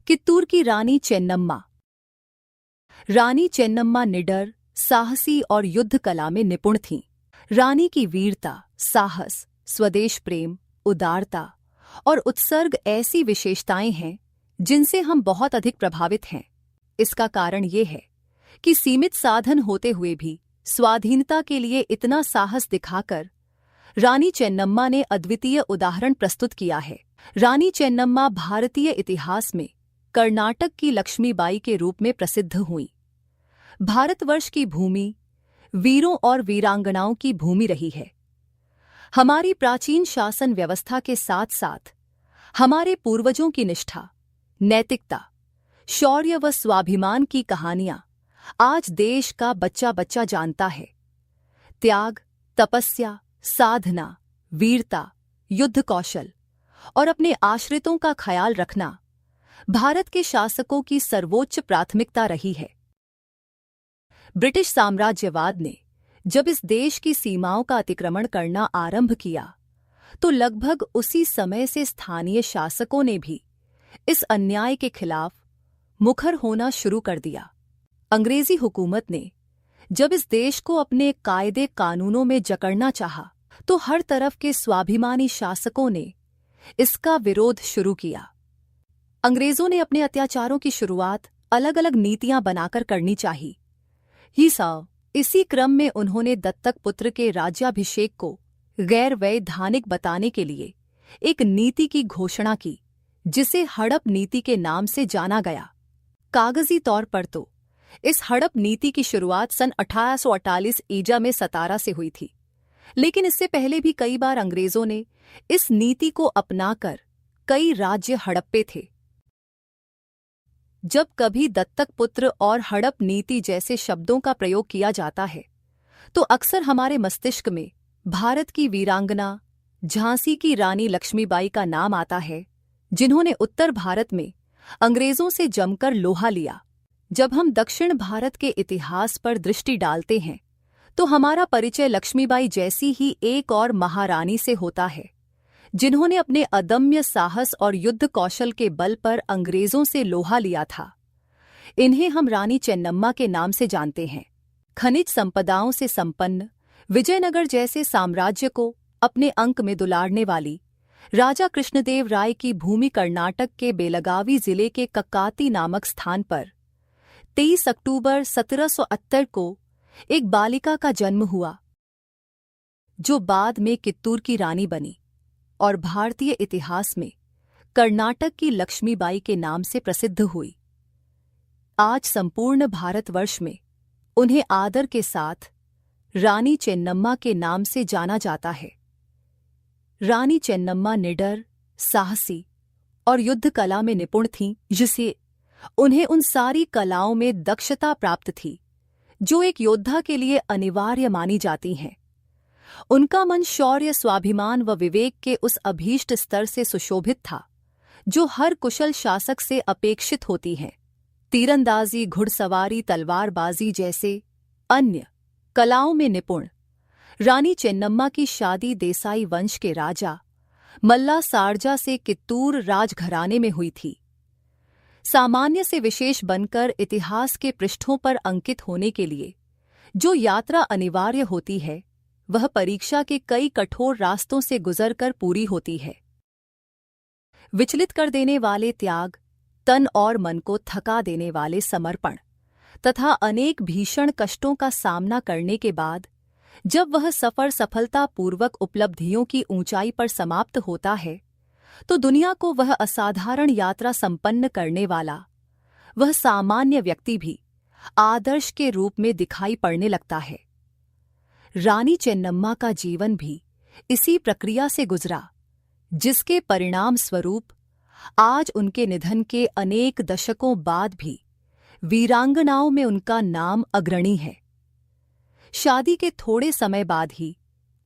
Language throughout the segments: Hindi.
कित्तूर की रानी चेन्नम्मा। रानी चेन्नम्मा निडर, साहसी और युद्ध कला में निपुण थीं। रानी की वीरता, साहस, स्वदेश प्रेम, उदारता और उत्सर्ग ऐसी विशेषताएं हैं जिनसे हम बहुत अधिक प्रभावित हैं। इसका कारण ये है कि सीमित साधन होते हुए भी स्वाधीनता के लिए इतना साहस दिखाकर रानी चेन्नम्मा ने अद्वितीय उदाहरण प्रस्तुत किया है। रानी चेन्नम्मा भारतीय इतिहास में कर्नाटक की लक्ष्मीबाई के रूप में प्रसिद्ध हुईं। भारतवर्ष की भूमि वीरों और वीरांगनाओं की भूमि रही है। हमारी प्राचीन शासन व्यवस्था के साथ साथ हमारे पूर्वजों की निष्ठा, नैतिकता, शौर्य व स्वाभिमान की कहानियां आज देश का बच्चा बच्चा जानता है। त्याग, तपस्या, साधना, वीरता, युद्ध कौशल और अपने आश्रितों का ख्याल रखना भारत के शासकों की सर्वोच्च प्राथमिकता रही है। ब्रिटिश साम्राज्यवाद ने जब इस देश की सीमाओं का अतिक्रमण करना आरंभ किया तो लगभग उसी समय से स्थानीय शासकों ने भी इस अन्याय के खिलाफ मुखर होना शुरू कर दिया। अंग्रेजी हुकूमत ने जब इस देश को अपने कायदे कानूनों में जकड़ना चाहा तो हर तरफ के स्वाभिमानी शासकों ने इसका विरोध शुरू किया। अंग्रेजों ने अपने अत्याचारों की शुरुआत अलग अलग नीतियां बनाकर करनी चाहिए। इसी क्रम में उन्होंने दत्तक पुत्र के राज्याभिषेक को गैर वैधानिक बताने के लिए एक नीति की घोषणा की, जिसे हड़प नीति के नाम से जाना गया। कागजी तौर पर तो इस हड़प नीति की शुरुआत सन 1848 ईजा में सतारा से हुई थी, लेकिन इससे पहले भी कई बार अंग्रेजों ने इस नीति को अपनाकर कई राज्य हड़प्पे थे। जब कभी दत्तक पुत्र और हड़प नीति जैसे शब्दों का प्रयोग किया जाता है तो अक्सर हमारे मस्तिष्क में भारत की वीरांगना झांसी की रानी लक्ष्मीबाई का नाम आता है, जिन्होंने उत्तर भारत में अंग्रेजों से जमकर लोहा लिया। जब हम दक्षिण भारत के इतिहास पर दृष्टि डालते हैं तो हमारा परिचय लक्ष्मीबाई जैसी ही एक और महारानी से होता है, जिन्होंने अपने अदम्य साहस और युद्ध कौशल के बल पर अंग्रेजों से लोहा लिया था। इन्हें हम रानी चेन्नम्मा के नाम से जानते हैं। खनिज संपदाओं से संपन्न विजयनगर जैसे साम्राज्य को अपने अंक में दुलारने वाली राजा कृष्णदेव राय की भूमि कर्नाटक के बेलगावी जिले के कक्काती नामक स्थान पर 23 अक्टूबर 1770 को एक बालिका का जन्म हुआ, जो बाद में कित्तूर की रानी बनी और भारतीय इतिहास में कर्नाटक की लक्ष्मीबाई के नाम से प्रसिद्ध हुई। आज संपूर्ण भारतवर्ष में उन्हें आदर के साथ रानी चेन्नम्मा के नाम से जाना जाता है। रानी चेन्नम्मा निडर, साहसी और युद्ध कला में निपुण थीं, जिससे उन्हें उन सारी कलाओं में दक्षता प्राप्त थी जो एक योद्धा के लिए अनिवार्य मानी जाती हैं। उनका मन शौर्य, स्वाभिमान व विवेक के उस अभीष्ट स्तर से सुशोभित था जो हर कुशल शासक से अपेक्षित होती है। तीरंदाजी, घुड़सवारी, तलवारबाजी जैसे अन्य कलाओं में निपुण रानी चेन्नम्मा की शादी देसाई वंश के राजा मल्ला सारजा से कित्तूर राजघराने में हुई थी। सामान्य से विशेष बनकर इतिहास के पृष्ठों पर अंकित होने के लिए जो यात्रा अनिवार्य होती है, वह परीक्षा के कई कठोर रास्तों से गुजरकर पूरी होती है। विचलित कर देने वाले त्याग, तन और मन को थका देने वाले समर्पण तथा अनेक भीषण कष्टों का सामना करने के बाद जब वह सफर सफलतापूर्वक उपलब्धियों की ऊंचाई पर समाप्त होता है तो दुनिया को वह असाधारण यात्रा संपन्न करने वाला वह सामान्य व्यक्ति भी आदर्श के रूप में दिखाई पड़ने लगता है। रानी चेन्नम्मा का जीवन भी इसी प्रक्रिया से गुजरा, जिसके परिणाम स्वरूप आज उनके निधन के अनेक दशकों बाद भी वीरांगनाओं में उनका नाम अग्रणी है। शादी के थोड़े समय बाद ही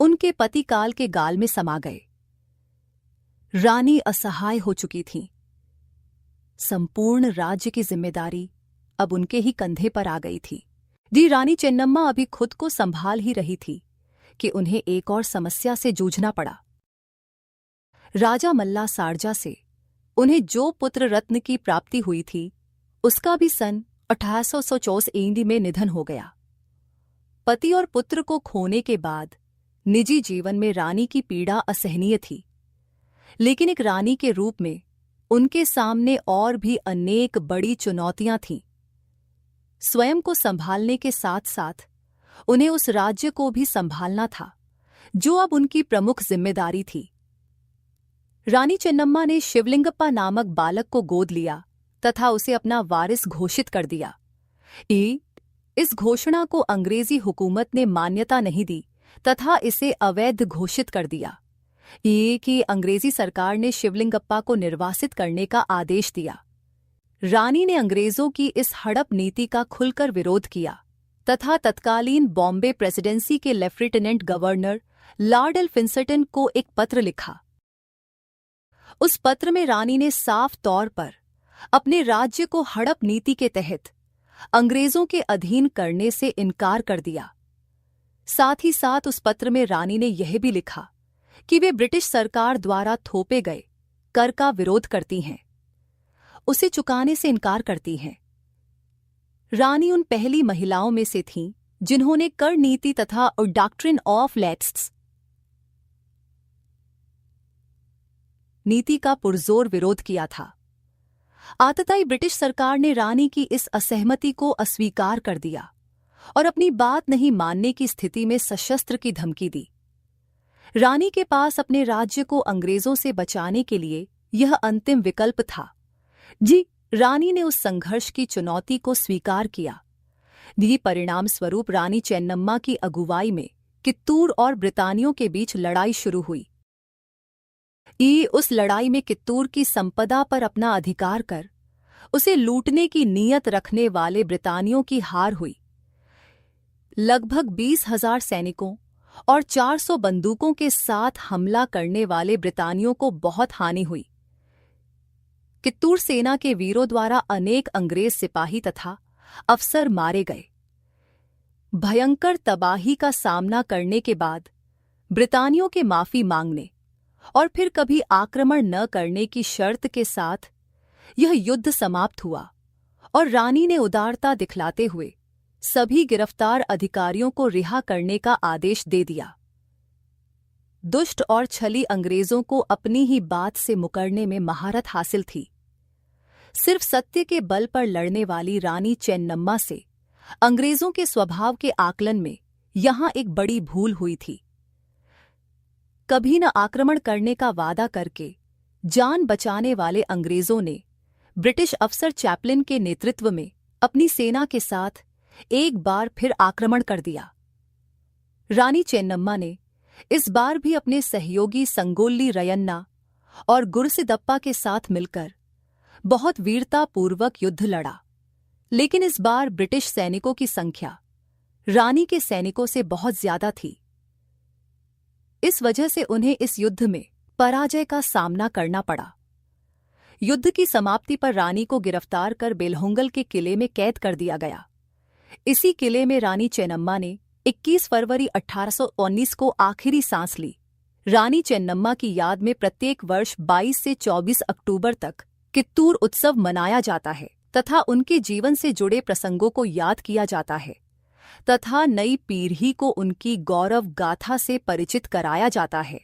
उनके पति काल के गाल में समा गए। रानी असहाय हो चुकी थीं। संपूर्ण राज्य की जिम्मेदारी अब उनके ही कंधे पर आ गई थी। रानी चेन्नम्मा अभी खुद को संभाल ही रही थी कि उन्हें एक और समस्या से जूझना पड़ा। राजा मल्ला सारजा से उन्हें जो पुत्र रत्न की प्राप्ति हुई थी उसका भी सन 1864 में निधन हो गया। पति और पुत्र को खोने के बाद निजी जीवन में रानी की पीड़ा असहनीय थी, लेकिन एक रानी के रूप में उनके सामने और भी अनेक बड़ी चुनौतियां थीं। स्वयं को संभालने के साथ साथ उन्हें उस राज्य को भी संभालना था जो अब उनकी प्रमुख जिम्मेदारी थी। रानी चेन्नम्मा ने शिवलिंगप्पा नामक बालक को गोद लिया तथा उसे अपना वारिस घोषित कर दिया। इस घोषणा को अंग्रेजी हुकूमत ने मान्यता नहीं दी तथा इसे अवैध घोषित कर दिया। कि अंग्रेजी सरकार ने शिवलिंगप्पा को निर्वासित करने का आदेश दिया। रानी ने अंग्रेजों की इस हड़प नीति का खुलकर विरोध किया तथा तत्कालीन बॉम्बे प्रेसिडेंसी के लेफ्टिनेंट गवर्नर लॉर्ड एल्फिंस्टन को एक पत्र लिखा। उस पत्र में रानी ने साफ तौर पर अपने राज्य को हड़प नीति के तहत अंग्रेजों के अधीन करने से इनकार कर दिया। साथ ही साथ उस पत्र में रानी ने यह भी लिखा कि वे ब्रिटिश सरकार द्वारा थोपे गए कर का विरोध करती हैं, उसे चुकाने से इनकार करती हैं। रानी उन पहली महिलाओं में से थीं जिन्होंने कर नीति तथा डॉक्ट्रिन ऑफ लेट्स नीति का पुरजोर विरोध किया था। आतताई ब्रिटिश सरकार ने रानी की इस असहमति को अस्वीकार कर दिया और अपनी बात नहीं मानने की स्थिति में सशस्त्र की धमकी दी। रानी के पास अपने राज्य को अंग्रेजों से बचाने के लिए यह अंतिम विकल्प था। रानी ने उस संघर्ष की चुनौती को स्वीकार किया। परिणाम स्वरूप रानी चेन्नम्मा की अगुवाई में कित्तूर और ब्रितानियों के बीच लड़ाई शुरू हुई। उस लड़ाई में कित्तूर की संपदा पर अपना अधिकार कर उसे लूटने की नीयत रखने वाले ब्रितानियों की हार हुई। लगभग 20,000 सैनिकों और 400 बंदूकों के साथ हमला करने वाले ब्रितानियों को बहुत हानि हुई। कित्तूर सेना के वीरों द्वारा अनेक अंग्रेज सिपाही तथा अफसर मारे गए। भयंकर तबाही का सामना करने के बाद ब्रितानियों के माफी मांगने और फिर कभी आक्रमण न करने की शर्त के साथ यह युद्ध समाप्त हुआ और रानी ने उदारता दिखलाते हुए सभी गिरफ्तार अधिकारियों को रिहा करने का आदेश दे दिया। दुष्ट और छली अंग्रेजों को अपनी ही बात से मुकरने में महारत हासिल थी। सिर्फ सत्य के बल पर लड़ने वाली रानी चेन्नम्मा से अंग्रेजों के स्वभाव के आकलन में यहां एक बड़ी भूल हुई थी। कभी न आक्रमण करने का वादा करके जान बचाने वाले अंग्रेजों ने ब्रिटिश अफसर चैपलिन के नेतृत्व में अपनी सेना के साथ एक बार फिर आक्रमण कर दिया। रानी चेन्नम्मा ने इस बार भी अपने सहयोगी संगोल्ली रयन्ना और गुरसिदप्पा के साथ मिलकर बहुत वीरतापूर्वक युद्ध लड़ा, लेकिन इस बार ब्रिटिश सैनिकों की संख्या रानी के सैनिकों से बहुत ज्यादा थी। इस वजह से उन्हें इस युद्ध में पराजय का सामना करना पड़ा। युद्ध की समाप्ति पर रानी को गिरफ्तार कर बेलहोंगल के किले में कैद कर दिया गया। इसी किले में रानी चेन्नम्मा ने 21 फरवरी 1819 को आखिरी सांस ली। रानी चेन्नम्मा की याद में प्रत्येक वर्ष 22 से 24 अक्टूबर तक कित्तूर उत्सव मनाया जाता है तथा उनके जीवन से जुड़े प्रसंगों को याद किया जाता है तथा नई पीढ़ी को उनकी गौरव गाथा से परिचित कराया जाता है।